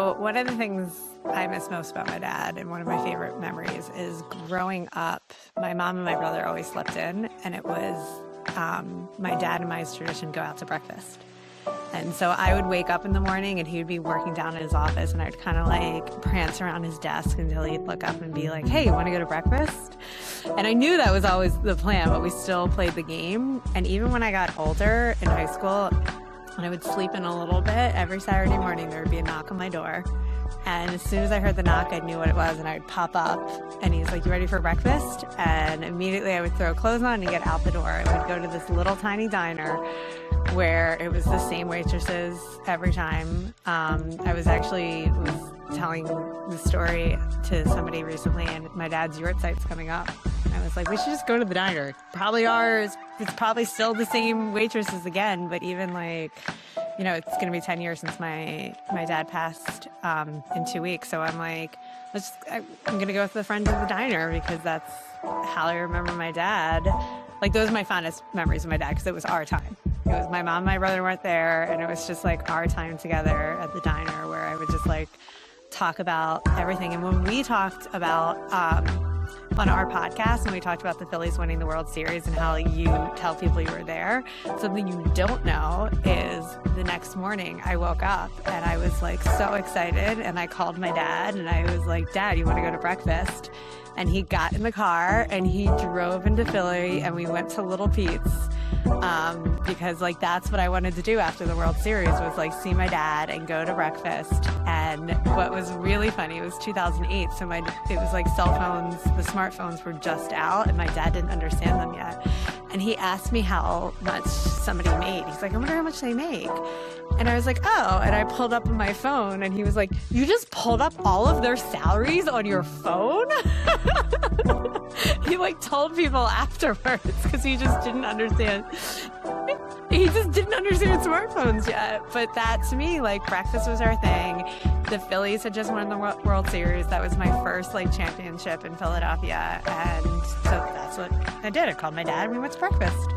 So one of the things I miss most about my dad, and one of my favorite memories, is growing up. My mom and my brother always slept in, and it was my dad and my tradition go out to breakfast. And so I would wake up in the morning and he would be working down in his office, and I'd kind of like prance around his desk until he'd look up and be like, "Hey, you want to go to breakfast?" And I knew that was always the plan, but we still played the game. And even when I got older in high school, when I would sleep in a little bit, every Saturday morning there would be a knock on my door. And as soon as I heard the knock, I knew what it was, and I would pop up, and he's like, "You ready for breakfast?" And immediately I would throw clothes on and get out the door. I would go to this little tiny diner where it was the same waitresses every time. I was telling the story to somebody recently, and my dad's yurt site's coming up. I was like, we should just go to the diner. Probably ours. It's probably still the same waitresses again, but even like, it's going to be 10 years since my dad passed in 2 weeks. So I'm like, I'm going to go with the friends of the diner because that's how I remember my dad. Like, those are my fondest memories of my dad because it was our time. It was my mom and my brother weren't there, and it was just like our time together at the diner where I would just like talk about everything. And when we talked about on our podcast, and we talked about the Phillies winning the World Series and how you tell people you were there, something you don't know is the next morning I woke up and I was like so excited, and I called my dad and I was like, "Dad, you want to go to breakfast?" And he got in the car and he drove into Philly, and we went to Little Pete's because like that's what I wanted to do after the World Series, was like see my dad and go to breakfast. And what was really funny, it was 2008, so it was like cell phones, the smartphones were just out, and my dad didn't understand them yet. And he asked me how much somebody made. He's like, "I wonder how much they make." And I was like, "Oh," and I pulled up on my phone, and he was like, "You just pulled up all of their salaries on your phone?" He like told people afterwards because he just didn't understand. He just didn't understand smartphones yet. But that, to me, like, breakfast was our thing. The Phillies had just won the World Series. That was my first like championship in Philadelphia, and so that's what I did. I called my dad and we went to breakfast.